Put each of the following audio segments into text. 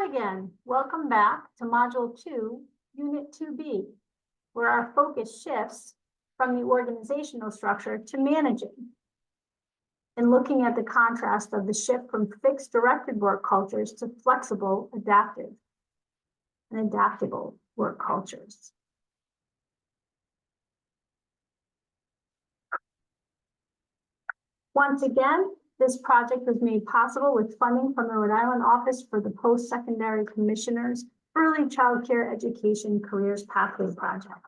Hello again. Welcome back to Module 2, Unit 2B, where our focus shifts from the organizational structure to managing, and looking at the contrast of the shift from fixed directed work cultures to flexible, adaptive, and adaptable work cultures. Once again, this project was made possible with funding from the Rhode Island Office for the Post-Secondary Commissioner's Early Child Care Education Careers Pathway Project.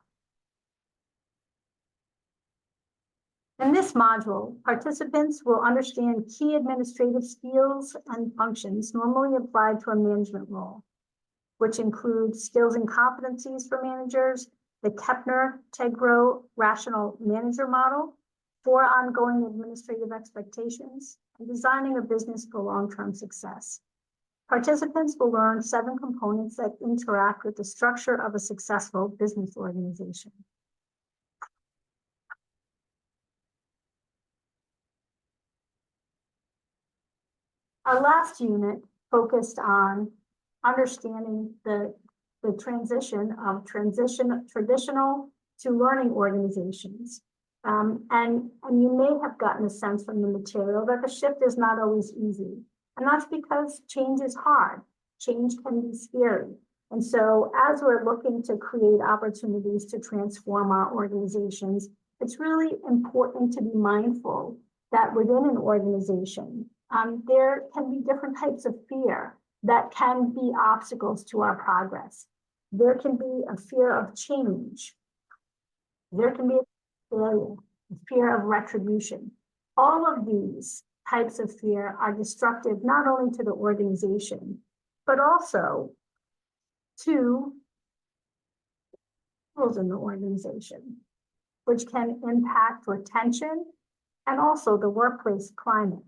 In this module, participants will understand key administrative skills and functions normally applied to a management role, which include skills and competencies for managers, the Kepner-Tegro Rational Manager Model, 4 ongoing administrative expectations, and designing a business for long-term success. Participants will learn 7 components that interact with the structure of a successful business organization. Our last unit focused on understanding the transition of traditional to learning organizations. And you may have gotten a sense from the material that the shift is not always easy. And that's because change is hard. Change can be scary. And so as we're looking to create opportunities to transform our organizations, it's really important to be mindful that within an organization, there can be different types of fear that can be obstacles to our progress. There can be a fear of change. There can be failure, fear of retribution. All of these types of fear are destructive not only to the organization, but also to those in the organization, which can impact retention and also the workplace climate.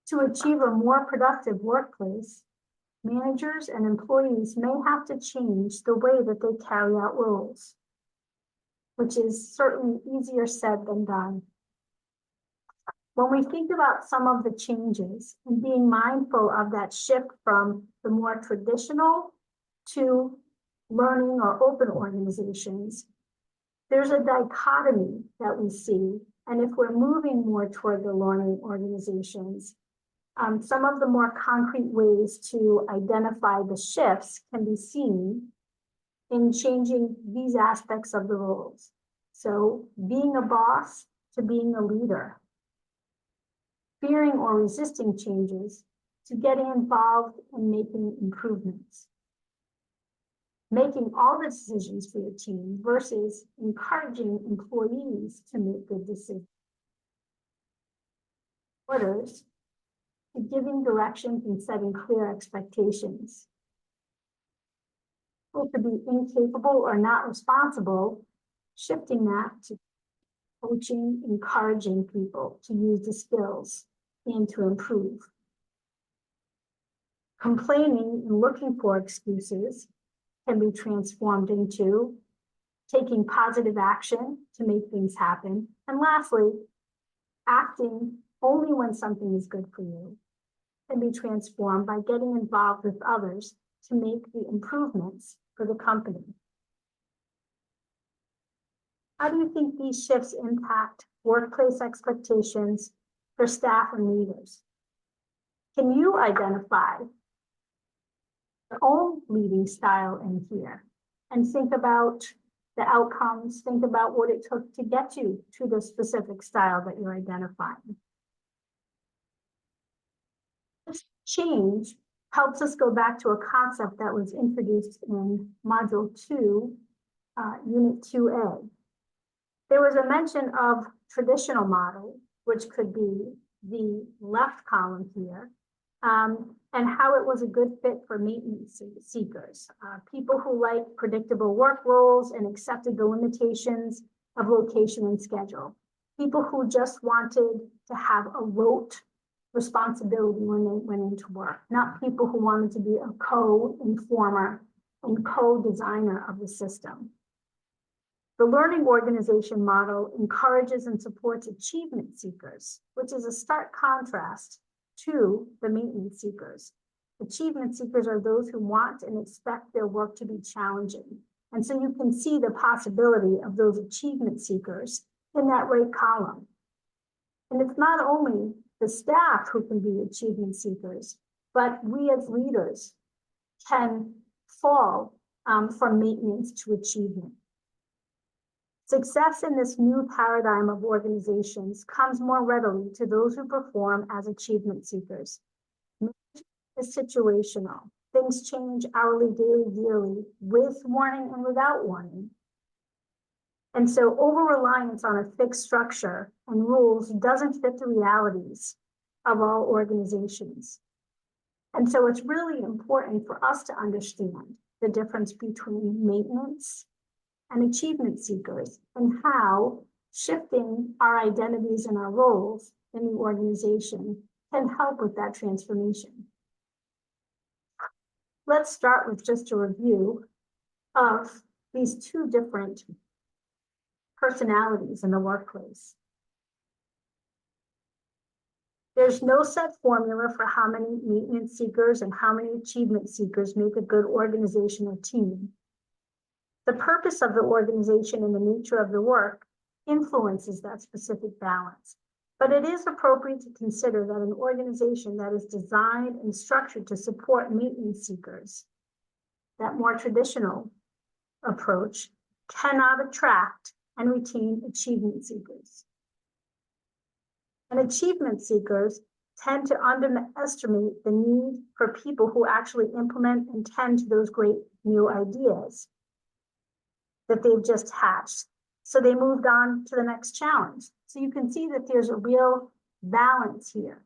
To achieve a more productive workplace, managers and employees may have to change the way that they carry out roles, which is certainly easier said than done. When we think about some of the changes and being mindful of that shift from the more traditional to learning or open organizations, there's a dichotomy that we see. And if we're moving more toward the learning organizations, some of the more concrete ways to identify the shifts can be seen in changing these aspects of the roles. So being a boss to being a leader, fearing or resisting changes to getting involved in making improvements, making all the decisions for your team versus encouraging employees to make good decisions. Orders to giving directions and setting clear expectations. To be incapable or not responsible, shifting that to coaching, encouraging people to use the skills and to improve. Complaining and looking for excuses can be transformed into taking positive action to make things happen. And lastly, acting only when something is good for you can be transformed by getting involved with others to make the improvements for the company. How do you think these shifts impact workplace expectations for staff and leaders? Can you identify your own leading style in here and think about the outcomes, think about what it took to get you to the specific style that you're identifying? Change helps us go back to a concept that was introduced in Module 2, Unit 2A. There was a mention of traditional model, which could be the left column here, and how it was a good fit for maintenance seekers, people who like predictable work roles and accepted the limitations of location and schedule, people who just wanted to have a rote responsibility when they went into work, not people who wanted to be a co-informer and co-designer of the system. The learning organization model encourages and supports achievement seekers, which is a stark contrast to the maintenance seekers. Achievement seekers are those who want and expect their work to be challenging. And so you can see the possibility of those achievement seekers in that right column. And it's not only the staff who can be achievement seekers, but we as leaders can fall from maintenance to achievement. Success in this new paradigm of organizations comes more readily to those who perform as achievement seekers. Management is situational. Things change hourly, daily, yearly, with warning and without warning. And so over-reliance on a fixed structure and rules doesn't fit the realities of all organizations. And so it's really important for us to understand the difference between maintenance and achievement seekers and how shifting our identities and our roles in the organization can help with that transformation. Let's start with just a review of these two different personalities in the workplace. There's no set formula for how many maintenance seekers and how many achievement seekers make a good organization or team. The purpose of the organization and the nature of the work influences that specific balance. But it is appropriate to consider that an organization that is designed and structured to support maintenance seekers, that more traditional approach, cannot attract and retain achievement seekers. And achievement seekers tend to underestimate the need for people who actually implement and tend to those great new ideas that they've just hatched. So they moved on to the next challenge. So you can see that there's a real balance here,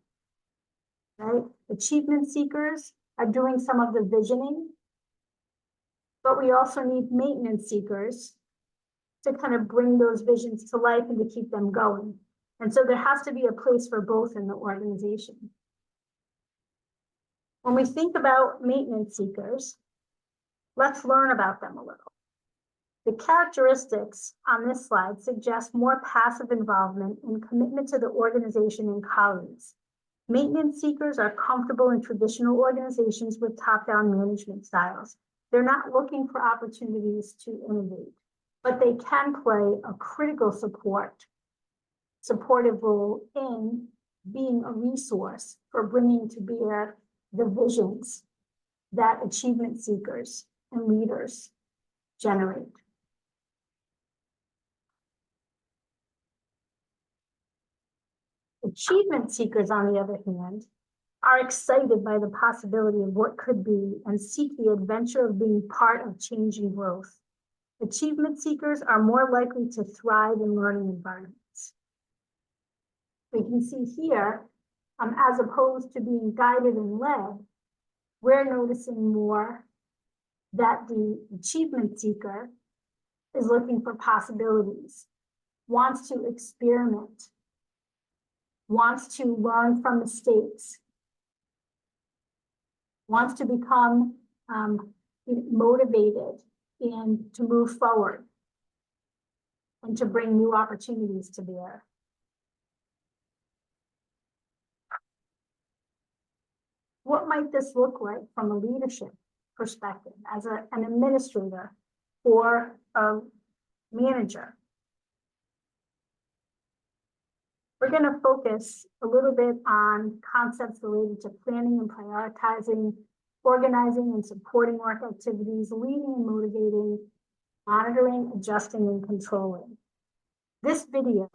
right? Achievement seekers are doing some of the visioning, but we also need maintenance seekers to kind of bring those visions to life and to keep them going. And so there has to be a place for both in the organization. When we think about maintenance seekers, let's learn about them a little. The characteristics on this slide suggest more passive involvement and commitment to the organization and colleagues. Maintenance seekers are comfortable in traditional organizations with top-down management styles. They're not looking for opportunities to innovate, but they can play a critical supportive role in being a resource for bringing to bear the visions that achievement seekers and leaders generate. Achievement seekers, on the other hand, are excited by the possibility of what could be and seek the adventure of being part of change and growth. Achievement seekers are more likely to thrive in learning environments. We can see here, as opposed to being guided and led, we're noticing more that the achievement seeker is looking for possibilities, wants to experiment, wants to learn from mistakes, wants to become motivated and to move forward and to bring new opportunities to bear. What might this look like from a leadership perspective as an administrator or a manager? We're going to focus a little bit on concepts related to planning and prioritizing, organizing and supporting work activities, leading and motivating, monitoring, adjusting, and controlling. This video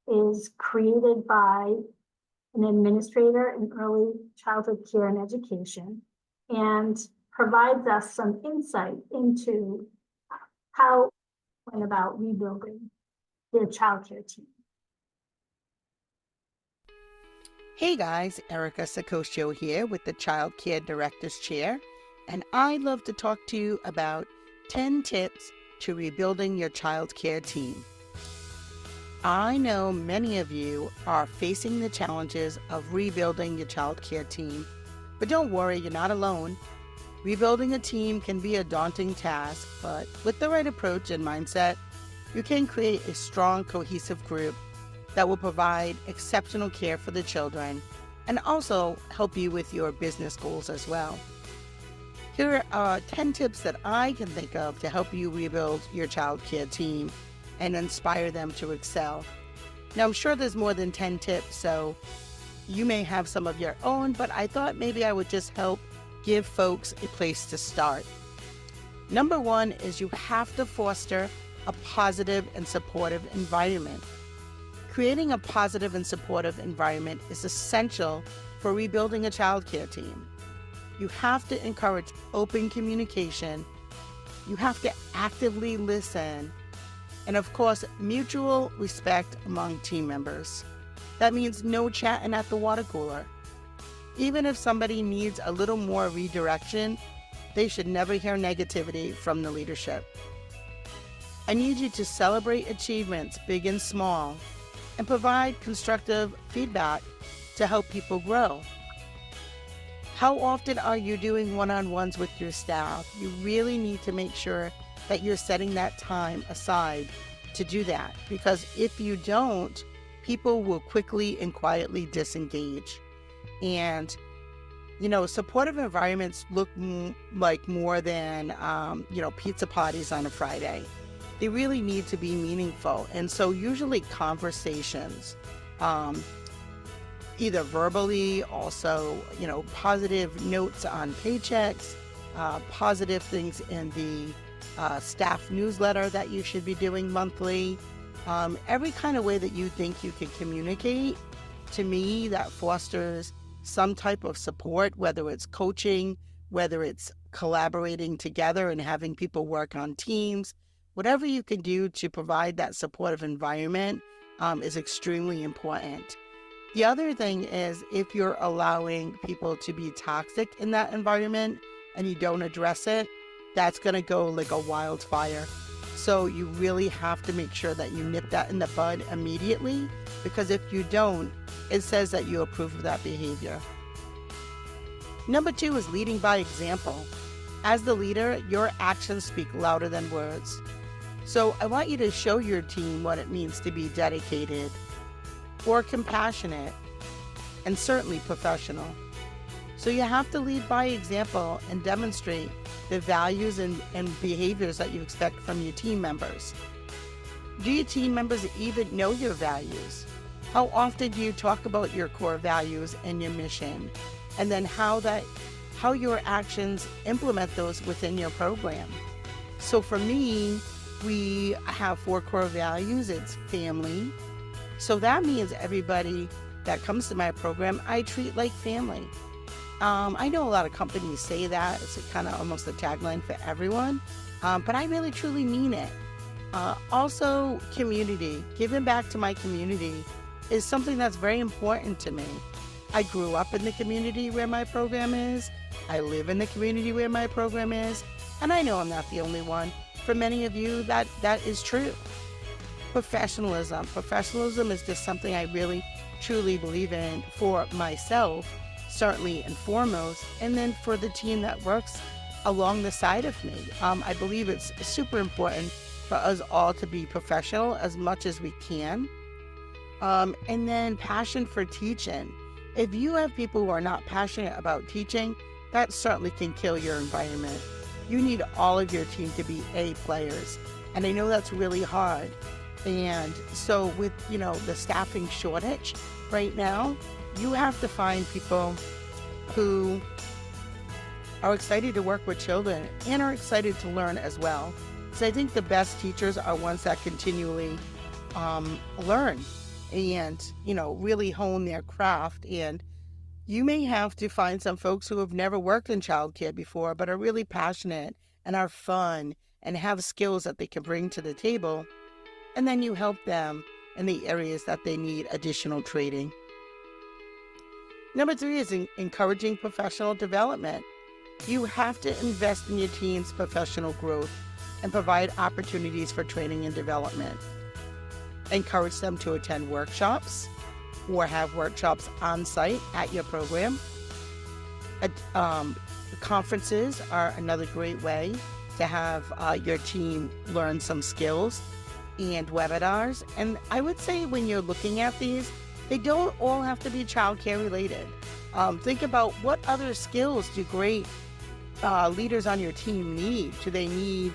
is created by an administrator in early childhood care and education and provides us some insight into how went about rebuilding their child care team. Hey guys, Erica Sakosio here with the Child Care Director's Chair, and I'd love to talk to you about 10 tips to rebuilding your child care team. I know many of you are facing the challenges of rebuilding your child care team, but don't worry, you're not alone. Rebuilding a team can be a daunting task, but with the right approach and mindset, you can create a strong, cohesive group that will provide exceptional care for the children and also help you with your business goals as well. Here are 10 tips that I can think of to help you rebuild your child care team and inspire them to excel. Now, I'm sure there's more than 10 tips, so you may have some of your own, but I thought maybe I would just help give folks a place to start. Number one is you have to foster a positive and supportive environment. Creating a positive and supportive environment is essential for rebuilding a child care team. You have to encourage open communication. You have to actively listen. And of course, mutual respect among team members. That means no chatting at the water cooler. Even if somebody needs a little more redirection, they should never hear negativity from the leadership. I need you to celebrate achievements, big and small, and provide constructive feedback to help people grow. How often are you doing one-on-ones with your staff? You really need to make sure that you're setting that time aside to do that, because if you don't, people will quickly and quietly disengage. And, supportive environments look like more than, pizza parties on a Friday. They really need to be meaningful. And so usually conversations, either verbally, also, positive notes on paychecks, positive things in the staff newsletter that you should be doing monthly. Every kind of way that you think you can communicate, to me, that fosters some type of support, whether it's coaching, whether it's collaborating together and having people work on teams. Whatever you can do to provide that supportive environment is extremely important. The other thing is, if you're allowing people to be toxic in that environment and you don't address it, that's going to go like a wildfire. So you really have to make sure that you nip that in the bud immediately, because if you don't, it says that you approve of that behavior. Number two is leading by example. As the leader, your actions speak louder than words. So I want you to show your team what it means to be dedicated or compassionate, and certainly professional. So you have to lead by example and demonstrate the values and behaviors that you expect from your team members. Do your team members even know your values? How often do you talk about your core values and your mission? And then how your actions implement those within your program. So for me, we have 4 core values. It's family. So that means everybody that comes to my program, I treat like family. I know a lot of companies say that. It's kind of almost a tagline for everyone, but I really truly mean it. Also, community. Giving back to my community is something that's very important to me. I grew up in the community where my program is. I live in the community where my program is. And I know I'm not the only one. For many of you, that is true. Professionalism. Professionalism is just something I really, truly believe in for myself, certainly and foremost, and then for the team that works along the side of me. I believe it's super important for us all to be professional as much as we can. And then passion for teaching. If you have people who are not passionate about teaching, that certainly can kill your environment. You need all of your team to be A players. And I know that's really hard. And so with, the staffing shortage right now, you have to find people who are excited to work with children and are excited to learn as well. So I think the best teachers are ones that continually learn and, really hone their craft. And you may have to find some folks who have never worked in childcare before, but are really passionate and are fun and have skills that they can bring to the table. And then you help them in the areas that they need additional training. Number 3 is encouraging professional development. You have to invest in your team's professional growth and provide opportunities for training and development. Encourage them to attend workshops or have workshops on site at your program. Conferences are another great way to have your team learn some skills, and webinars. And I would say when you're looking at these, They don't all have to be childcare related. Think about what other skills do great leaders on your team need. Do they need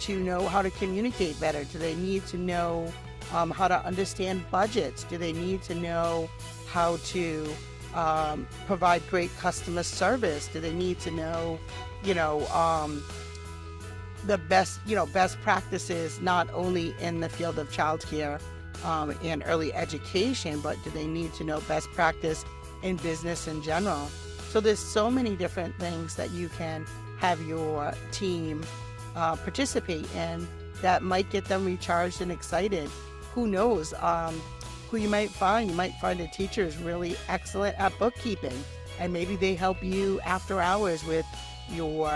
to know how to communicate better? Do they need to know how to understand budgets? Do they need to know how to provide great customer service? Do they need to know, the best practices, not only in the field of childcare and early education, but do they need to know best practice in business in general? So there's so many different things that you can have your team participate in that might get them recharged and excited. Who knows who you might find? You might find a teacher is really excellent at bookkeeping, and maybe they help you after hours with your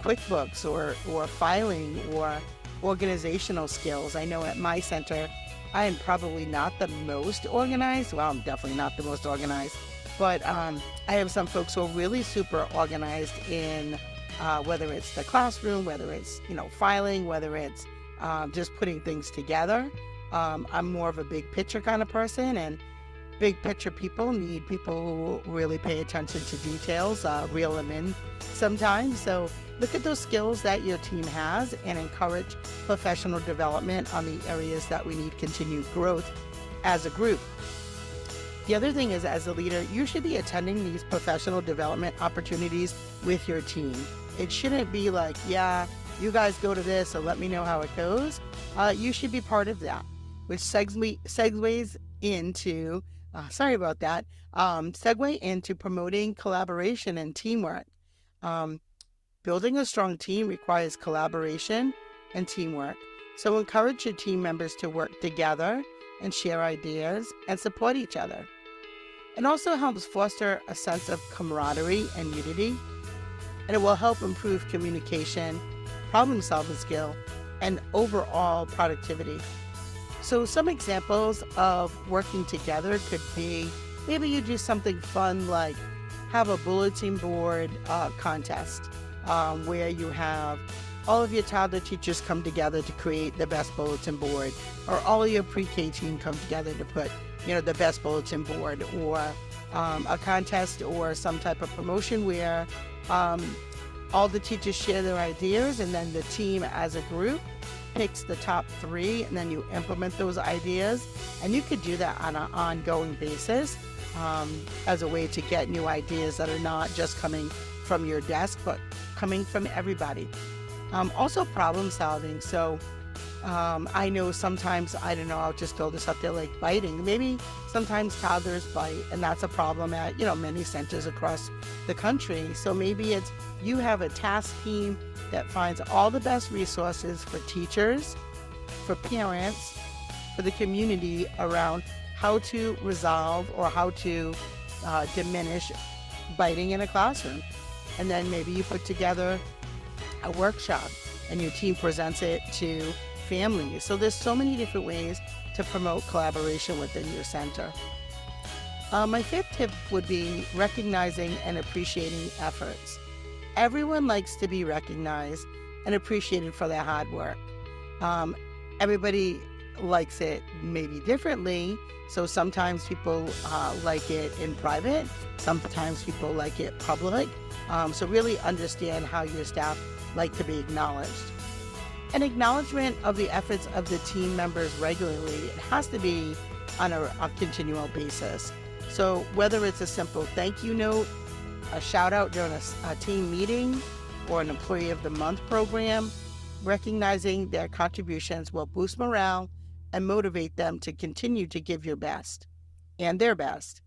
QuickBooks or filing or organizational skills. I know at my center, I am probably not the most organized. Well, I'm definitely not the most organized, but I have some folks who are really super organized in whether it's the classroom, whether it's filing, whether it's just putting things together. I'm more of a big picture kind of person, and big picture people need people who really pay attention to details, reel them in sometimes. So look at those skills that your team has and encourage professional development on the areas that we need continued growth as a group. The other thing is, as a leader, you should be attending these professional development opportunities with your team. It shouldn't be like, yeah, you guys go to this, so let me know how it goes. You should be part of that, which segues into, segue into promoting collaboration and teamwork. Building a strong team requires collaboration and teamwork. So encourage your team members to work together and share ideas and support each other. It also helps foster a sense of camaraderie and unity, and it will help improve communication, problem-solving skill, and overall productivity. So some examples of working together could be, maybe you do something fun like have a bulletin board contest where you have all of your toddler teachers come together to create the best bulletin board, or all of your pre-K team come together to put the best bulletin board, or a contest or some type of promotion where all the teachers share their ideas, and then the team as a group picks the top 3, and then you implement those ideas. And you could do that on an ongoing basis as a way to get new ideas that are not just coming from your desk, but coming from everybody. Also problem solving. So I know sometimes, I'll just throw this up there, like biting. Maybe sometimes toddlers bite, and that's a problem at, many centers across the country. So maybe it's you have a task team that finds all the best resources for teachers, for parents, for the community around how to resolve or how to diminish biting in a classroom. And then maybe you put together a workshop and your team presents it to families. So there's so many different ways to promote collaboration within your center. My 5th tip would be recognizing and appreciating efforts. Everyone likes to be recognized and appreciated for their hard work. Everybody likes it maybe differently. So sometimes people like it in private, sometimes people like it public. So really understand how your staff like to be acknowledged. An acknowledgement of the efforts of the team members regularly, it has to be on a continual basis. So whether it's a simple thank you note, a shout out during a team meeting, or an Employee of the Month program, recognizing their contributions will boost morale and motivate them to continue to give your best and their best.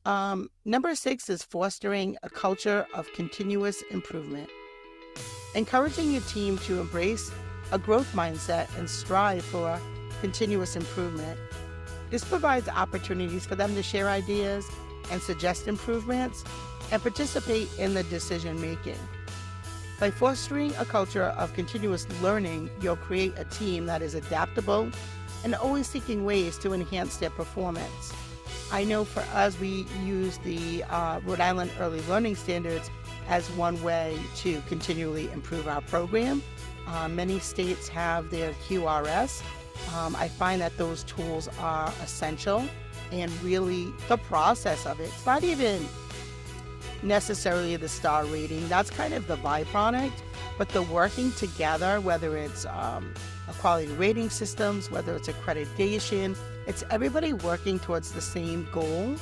Number 6 is fostering a culture of continuous improvement. Encouraging your team to embrace a growth mindset and strive for continuous improvement. This provides opportunities for them to share ideas and suggest improvements and participate in the decision making. By fostering a culture of continuous learning, you'll create a team that is adaptable and always seeking ways to enhance their performance. I know for us, we use the Rhode Island Early Learning Standards as one way to continually improve our program. Many states have their QRS. I find that those tools are essential and really the process of it. It's not even necessarily the star rating. That's kind of the byproduct, but the working together, whether it's quality rating systems, whether it's accreditation, it's everybody working towards the same goal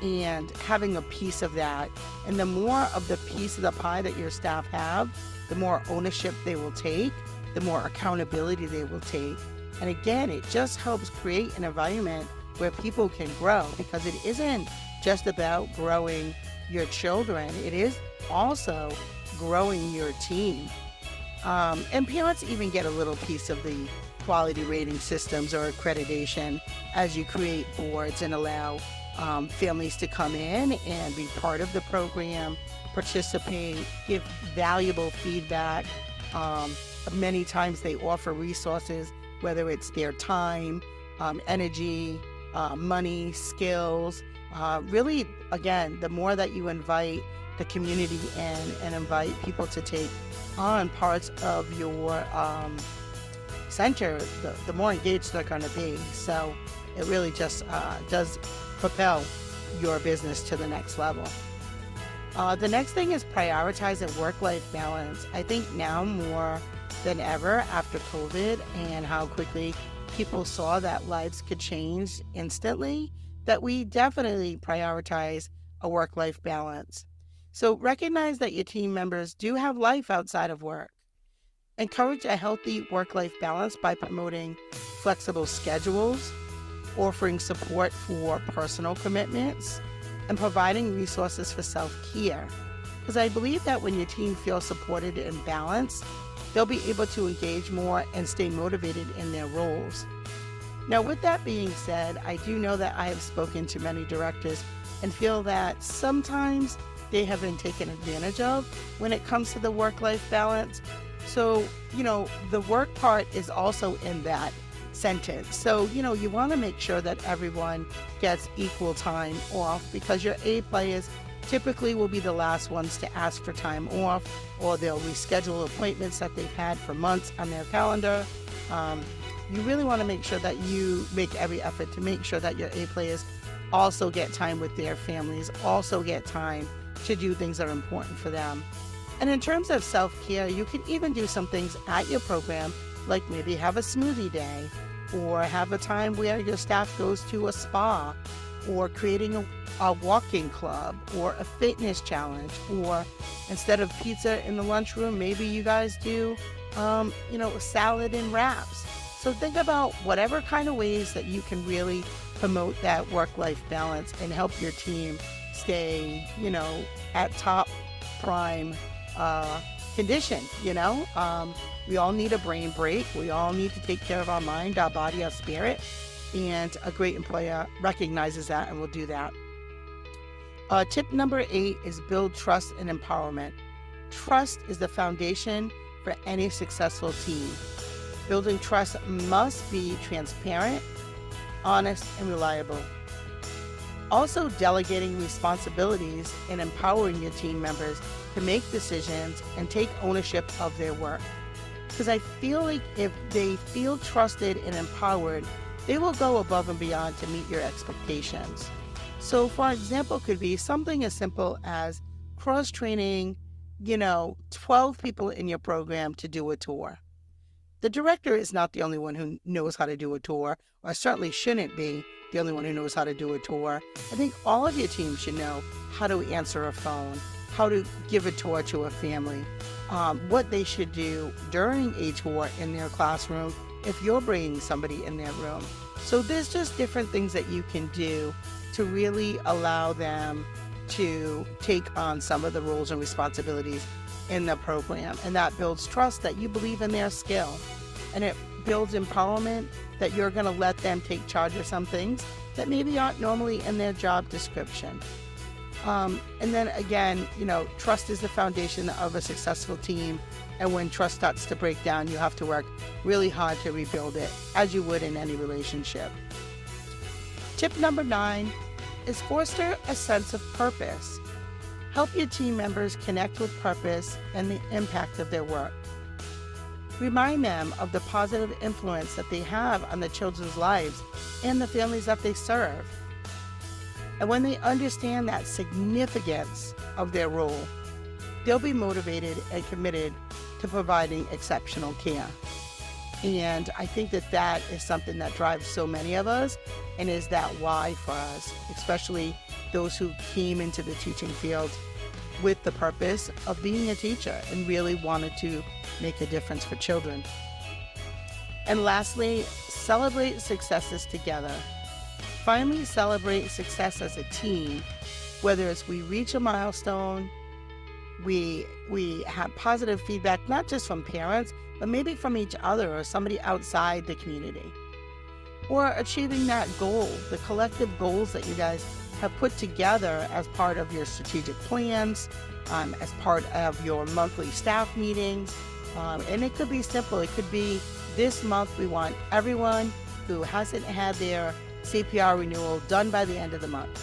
and having a piece of that. And the more of the piece of the pie that your staff have, the more ownership they will take, the more accountability they will take. And again, it just helps create an environment where people can grow, because it isn't just about growing your children, it is also growing your team. And parents even get a little piece of the quality rating systems or accreditation as you create boards and allow families to come in and be part of the program, participate, give valuable feedback. Many times they offer resources, whether it's their time, energy, money, skills. Really, again, the more that you invite the community in and invite people to take on parts of your center, the more engaged they're going to be. So it really just does propel your business to the next level. The next thing is prioritizing work-life balance. I think now more than ever after COVID and how quickly people saw that lives could change instantly, that we definitely prioritize a work-life balance. So recognize that your team members do have life outside of work. Encourage a healthy work-life balance by promoting flexible schedules, offering support for personal commitments, and providing resources for self-care. Because I believe that when your team feels supported and balanced, they'll be able to engage more and stay motivated in their roles. Now, with that being said, I do know that I have spoken to many directors and feel that sometimes they have been taken advantage of when it comes to the work-life balance. So, the work part is also in that sentence. So, you want to make sure that everyone gets equal time off, because your A players typically will be the last ones to ask for time off, or they'll reschedule appointments that they've had for months on their calendar. You really want to make sure that you make every effort to make sure that your A players also get time with their families, also get time to do things that are important for them. And in terms of self-care, you can even do some things at your program, like maybe have a smoothie day, or have a time where your staff goes to a spa, or creating a walking club, or a fitness challenge, or instead of pizza in the lunchroom, maybe you guys do, salad and wraps. So think about whatever kind of ways that you can really promote that work-life balance and help your team stay, at top prime condition. We all need a brain break. We all need to take care of our mind, our body, our spirit. And a great employer recognizes that and will do that. Tip number 8 is build trust and empowerment. Trust is the foundation for any successful team. Building trust must be transparent, honest, and reliable. Also, delegating responsibilities and empowering your team members to make decisions and take ownership of their work. Because I feel like if they feel trusted and empowered, they will go above and beyond to meet your expectations. So, for example, could be something as simple as cross-training, 12 people in your program to do a tour. The director is not the only one who knows how to do a tour, or certainly shouldn't be the only one who knows how to do a tour. I think all of your team should know how to answer a phone, how to give a tour to a family, what they should do during a tour in their classroom if you're bringing somebody in their room. So there's just different things that you can do to really allow them to take on some of the roles and responsibilities in the program. And that builds trust that you believe in their skill. And it builds empowerment that you're going to let them take charge of some things that maybe aren't normally in their job description. And then again, trust is the foundation of a successful team. And when trust starts to break down, you have to work really hard to rebuild it, as you would in any relationship. Tip number 9 is foster a sense of purpose. Help your team members connect with purpose and the impact of their work. Remind them of the positive influence that they have on the children's lives and the families that they serve. And when they understand that significance of their role, they'll be motivated and committed to providing exceptional care. And I think that that is something that drives so many of us and is that why for us, especially those who came into the teaching field with the purpose of being a teacher and really wanted to make a difference for children. And lastly, celebrate successes together. Finally, celebrate success as a team, whether it's we reach a milestone, we have positive feedback, not just from parents, but maybe from each other or somebody outside the community. Or achieving that goal, the collective goals that you guys have put together as part of your strategic plans, as part of your monthly staff meetings. And it could be simple. It could be this month we want everyone who hasn't had their CPR renewal done by the end of the month.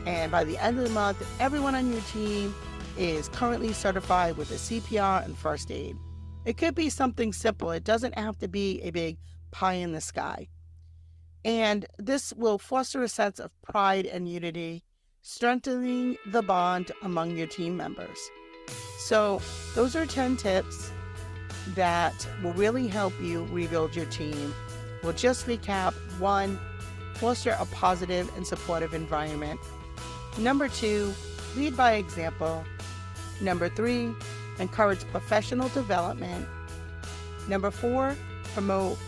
And by the end of the month, everyone on your team is currently certified with a CPR and first aid. It could be something simple. It doesn't have to be a big pie in the sky. And this will foster a sense of pride and unity, strengthening the bond among your team members. So those are 10 tips that will really help you rebuild your team. We'll just recap. 1, foster a positive and supportive environment. Number 2, lead by example. Number 3, encourage professional development. Number 4, promote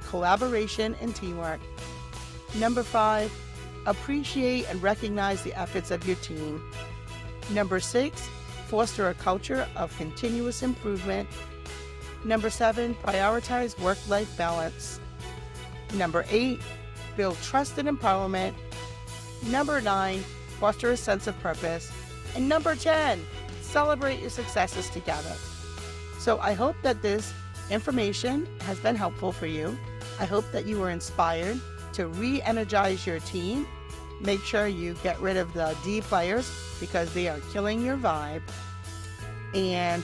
collaboration and teamwork. Number 5, appreciate and recognize the efforts of your team. Number 6, foster a culture of continuous improvement. Number 7, prioritize work-life balance. Number 8, build trust and empowerment. Number 9, foster a sense of purpose. And number 10, celebrate your successes together. So I hope that this information has been helpful for you. I hope that you were inspired to re-energize your team. Make sure you get rid of the D players because they are killing your vibe. And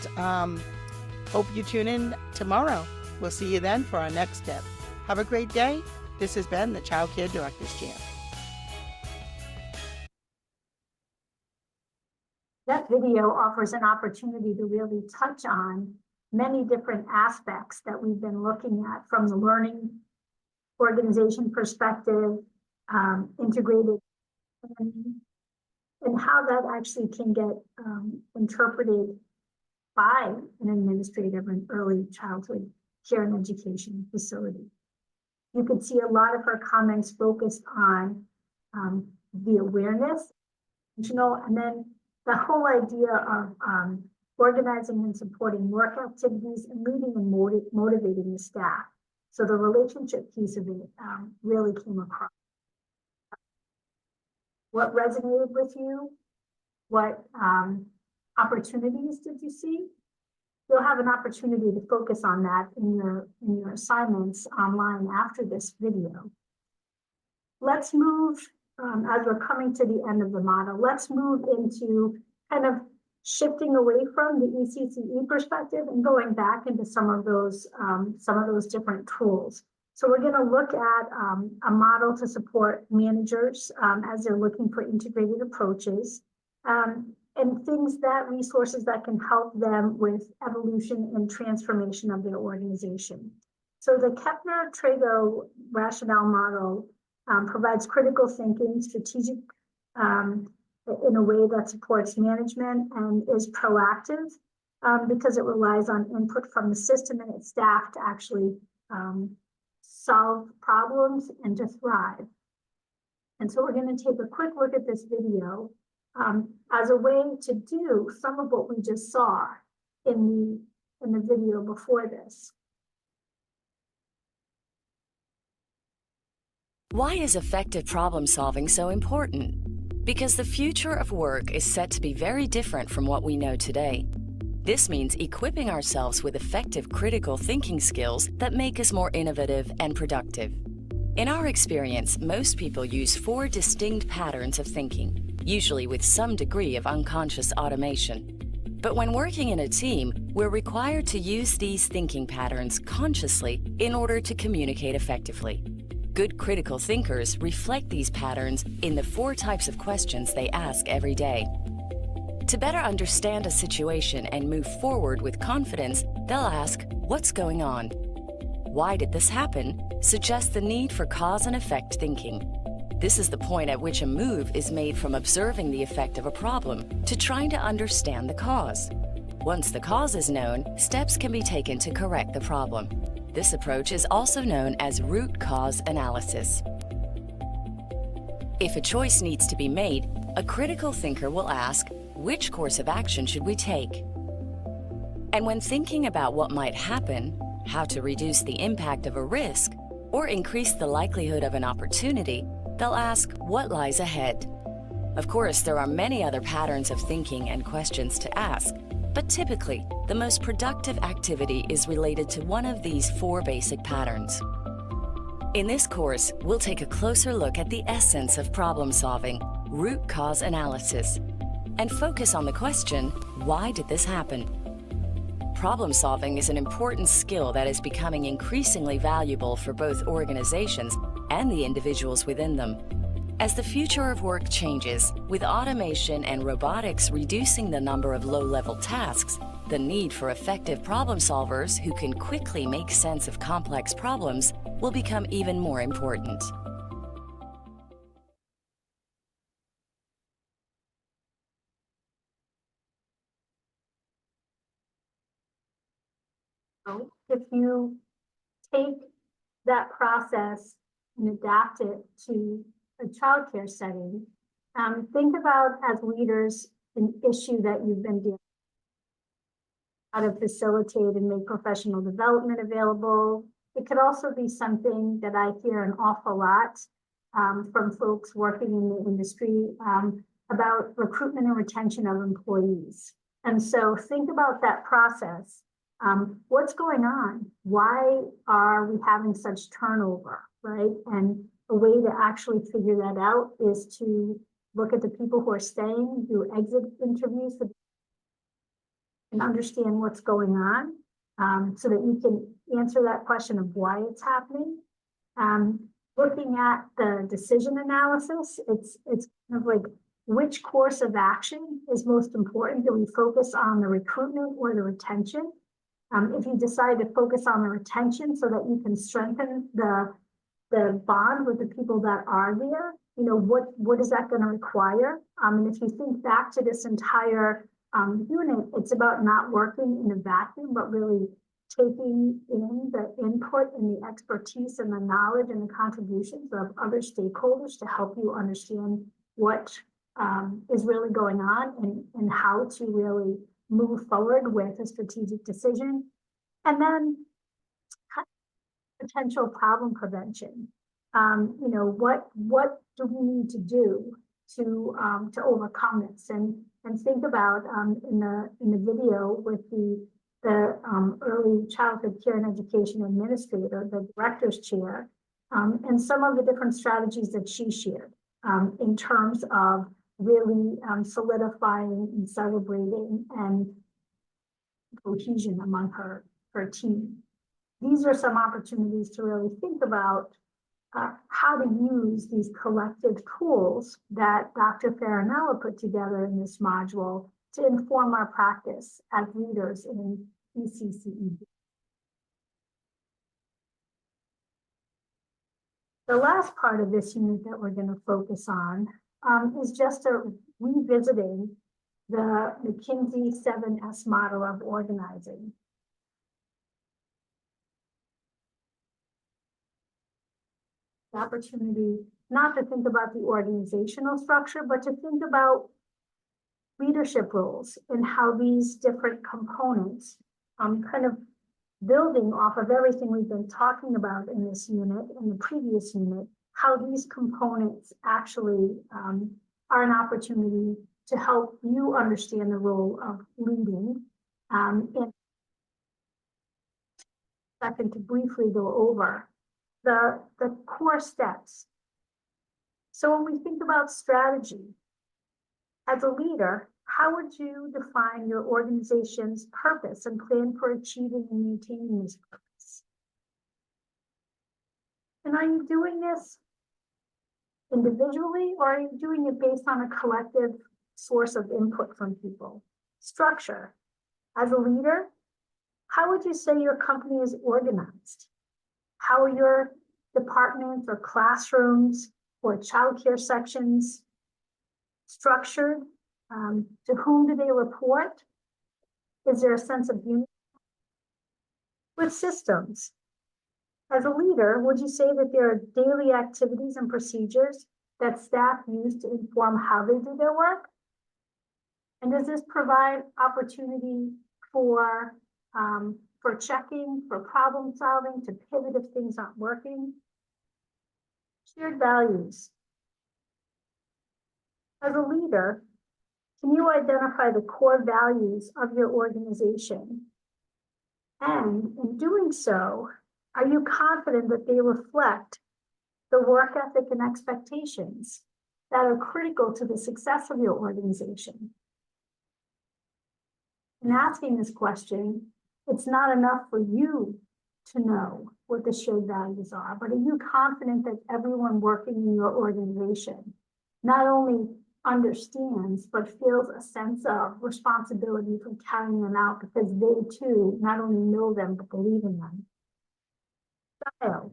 hope you tune in tomorrow. We'll see you then for our next tip. Have a great day. This has been the Child Care Director's Chair. That video offers an opportunity to really touch on many different aspects that we've been looking at from the learning organization perspective, integrated learning, and how that actually can get interpreted by an administrative and early childhood care and education facility. You could see a lot of her comments focused on the awareness, and then the whole idea of organizing and supporting work activities and leading and motivating the staff. So the relationship piece of it really came across. What resonated with you? What opportunities did you see? You'll have an opportunity to focus on that in your assignments online after this video. Let's move, as we're coming to the end of the model, let's move into kind of shifting away from the ECCE perspective and going back into some of those different tools. So we're going to look at a model to support managers as they're looking for integrated approaches, and resources that can help them with evolution and transformation of their organization. So the Kepner-Trago rationale model provides critical thinking, strategic in a way that supports management and is proactive because it relies on input from the system and its staff to actually solve problems and to thrive. And so we're going to take a quick look at this video as a way to do some of what we just saw in the video before this. Why is effective problem solving so important? Because the future of work is set to be very different from what we know today. This means equipping ourselves with effective critical thinking skills that make us more innovative and productive. In our experience, most people use 4 distinct patterns of thinking, usually with some degree of unconscious automation. But when working in a team, we're required to use these thinking patterns consciously in order to communicate effectively. Good critical thinkers reflect these patterns in the 4 types of questions they ask every day. To better understand a situation and move forward with confidence, they'll ask, "What's going on?" "Why did this happen?" suggests the need for cause and effect thinking. This is the point at which a move is made from observing the effect of a problem to trying to understand the cause. Once the cause is known, steps can be taken to correct the problem. This approach is also known as root cause analysis. If a choice needs to be made, a critical thinker will ask, which course of action should we take? And when thinking about what might happen, how to reduce the impact of a risk, or increase the likelihood of an opportunity, they'll ask, what lies ahead? Of course, there are many other patterns of thinking and questions to ask, but typically, the most productive activity is related to one of these 4 basic patterns. In this course, we'll take a closer look at the essence of problem solving, root cause analysis, and focus on the question, why did this happen? Problem solving is an important skill that is becoming increasingly valuable for both organizations and the individuals within them. As the future of work changes, with automation and robotics reducing the number of low-level tasks, the need for effective problem solvers who can quickly make sense of complex problems will become even more important. So if you take that process and adapt it to a childcare setting, think about as leaders an issue that you've been dealing with, how to facilitate and make professional development available. It could also be something that I hear an awful lot from folks working in the industry about recruitment and retention of employees. And so think about that process. What's going on? Why are we having such turnover, right? And a way to actually figure that out is to look at the people who are staying, do exit interviews, and understand what's going on, so that you can answer that question of why it's happening. Looking at the decision analysis, it's kind of like which course of action is most important. Do we focus on the recruitment or the retention? If you decide to focus on the retention so that you can strengthen the bond with the people that are there, you know, what is that going to require? And if you think back to this entire unit, it's about not working in a vacuum, but really taking in the input and the expertise and the knowledge and the contributions of other stakeholders to help you understand what is really going on and how to really move forward with a strategic decision. And then potential problem prevention. You know, what do we need to do to overcome this? And think about in the video with the early childhood care and education administrator, the director's chair, and some of the different strategies that she shared in terms of really solidifying and celebrating and cohesion among her team. These are some opportunities to really think about how to use these collective tools that Dr. Farinella put together in this module to inform our practice as leaders in ECCED. The last part of this unit that we're going to focus on is just revisiting the McKinsey 7S model of organizing. The opportunity not to think about the organizational structure, but to think about leadership roles and how these different components, kind of building off of everything we've been talking about in this unit and the previous unit, how these components actually are an opportunity to help you understand the role of leading. And second, to briefly go over the core steps. So when we think about strategy, as a leader, how would you define your organization's purpose and plan for achieving and maintaining this purpose? And are you doing this individually, or are you doing it based on a collective source of input from people? Structure. As a leader, how would you say your company is organized? How are your departments or classrooms or childcare sections structured? To whom do they report? Is there a sense of unity? With systems, as a leader, would you say that there are daily activities and procedures that staff use to inform how they do their work? And does this provide opportunity for checking, for problem solving, to pivot if things aren't working? Shared values. As a leader, can you identify the core values of your organization? And in doing so, are you confident that they reflect the work ethic and expectations that are critical to the success of your organization? In asking this question, it's not enough for you to know what the shared values are, but are you confident that everyone working in your organization not only understands, but feels a sense of responsibility for carrying them out, because they too not only know them, but believe in them? Style.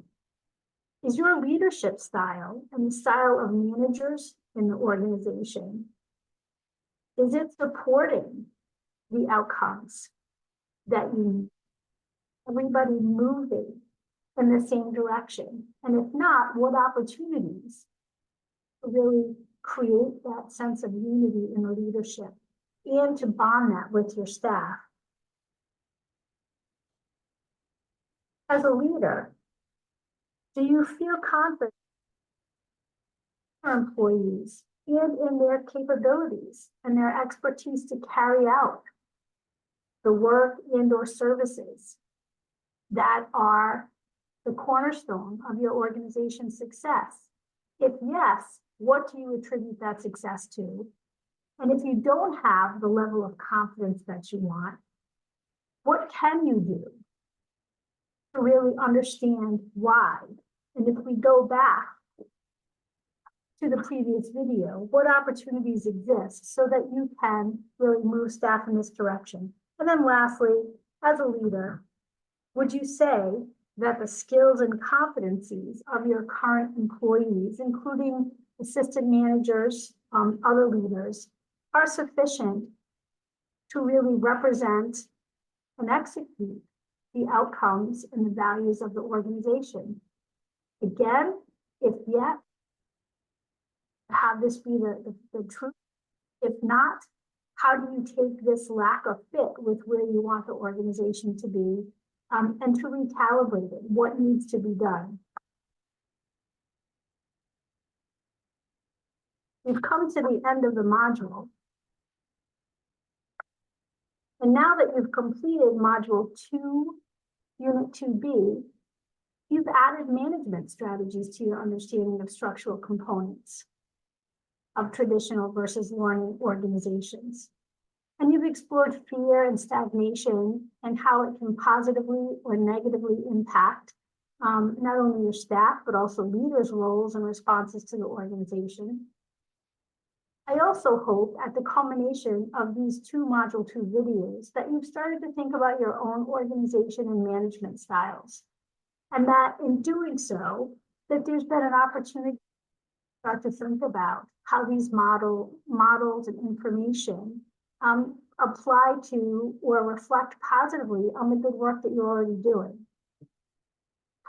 Is your leadership style and the style of managers in the organization, is it supporting the outcomes that you need? Everybody moving in the same direction? And if not, what opportunities to really create that sense of unity in the leadership and to bond that with your staff? As a leader, do you feel confident in your employees and in their capabilities and their expertise to carry out the work and/or services that are the cornerstone of your organization's success? If yes, what do you attribute that success to? And if you don't have the level of confidence that you want, what can you do to really understand why? And if we go back to the previous video, what opportunities exist so that you can really move staff in this direction? And then lastly, as a leader, would you say that the skills and competencies of your current employees, including assistant managers, other leaders, are sufficient to really represent and execute the outcomes and the values of the organization? Again, if yes, have this be the truth. If not, how do you take this lack of fit with where you want the organization to be, and to recalibrate it? What needs to be done? We've come to the end of the module. And now that you've completed module 2, unit 2B, you've added management strategies to your understanding of structural components of traditional versus learning organizations. And you've explored fear and stagnation and how it can positively or negatively impact not only your staff, but also leaders' roles and responses to the organization. I also hope at the culmination of these 2 module 2 videos that you've started to think about your own organization and management styles. And that in doing so, that there's been an opportunity to start to think about how these models and information apply to or reflect positively on the good work that you're already doing.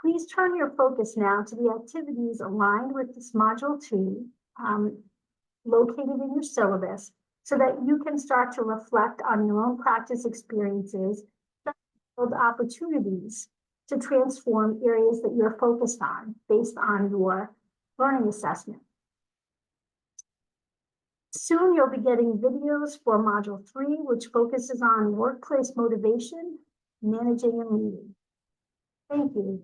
Please turn your focus now to the activities aligned with this module 2, located in your syllabus, so that you can start to reflect on your own practice experiences, build opportunities to transform areas that you're focused on based on your learning assessment. Soon you'll be getting videos for module 3, which focuses on workplace motivation, managing and leading. Thank you.